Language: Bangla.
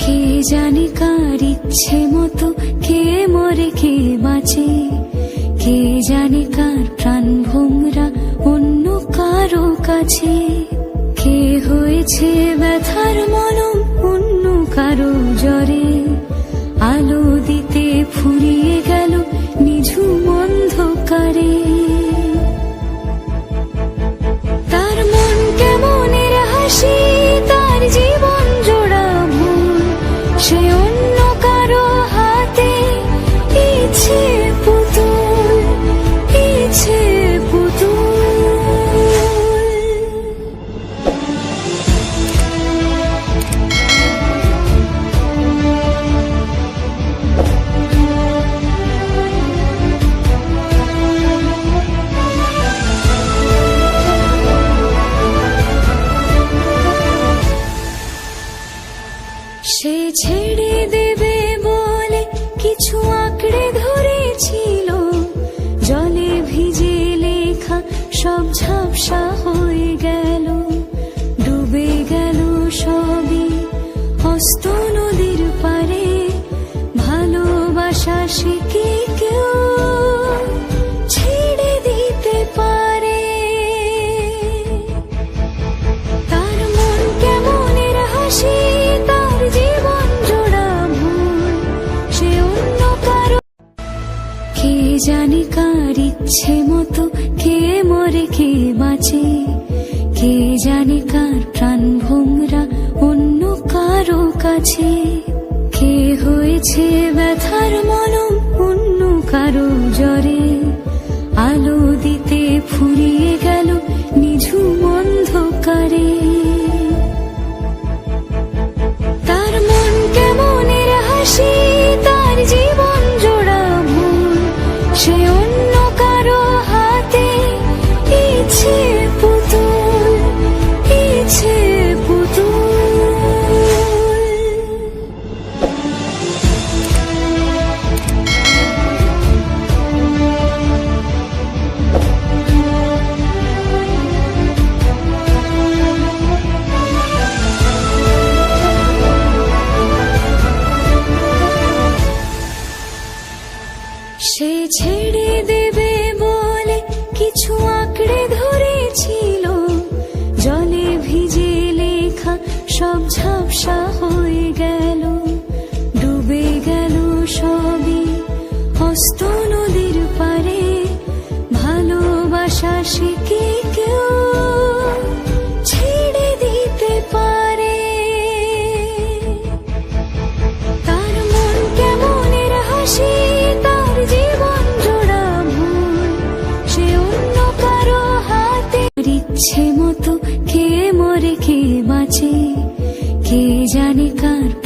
কে জানে কার ইচ্ছে মতো কে মরে কে বাঁচে, কে জানে কার প্রাণ ভোমরা অন্য কারো কাছে, কে হয়েছে ব্যথার মলম অন্য কারো জ্বরে, আলো দিতে ফুরিয়ে গেল নিঝুম অন্ধকারে। তার মন কেমনের হাসি, তার জীবন জোড়া ভুল, সে অন্য কারো হাতে ইচ্ছে পুতুল, ইচ্ছে পুতুল। সে ছেড়ে দেবে বলে কিছু আঁকড়ে ধরেছিল, জলে ভিজে লেখা সব ঝাপসা হয়ে গেল, ডুবে গেল সবই হস্ত নদীর পারে। ভালোবাসা সে কি কেউ ছেড়ে দিতে পারে? তার মন কেমনের হাসি, তার জীবন জোড়া ভুল, সে অন্য কারো। কে জানে কার ইচ্ছে মতো কে মরে কে বাঁচে, কে জানে কার প্রাণ ভোমরা অন্য কারো কাছে, কে হয়েছে ব্যথার মলম অন্য কারো জ্বরে, আলো দিতে ফুরিয়ে গেল নিঝুম অন্ধকারে। তার মন কেমনের হাসি, তার জীবন জোড়া ভুল, সে অন্য কারো হাতে ইচ্ছে পুতুল, ইচ্ছে পুতুল। সে ছেড়ে দেবে বলে কিছু আঁকড়ে ধরেছিল, জলে ভিজে লেখা সব ঝাপসা হয়ে গেল, ডুবে গেল সবই হস্ত নদীর পারে। ভালোবাসা সে কি কেউ ছেড়ে দিতে পারে? তার মন কেমনের হাসি, তার জীবন জোড়া ভুল, সে অন্য কারো হাতে ইচ্ছে মতো কে মরে কে বাঁচে, কে জানে কার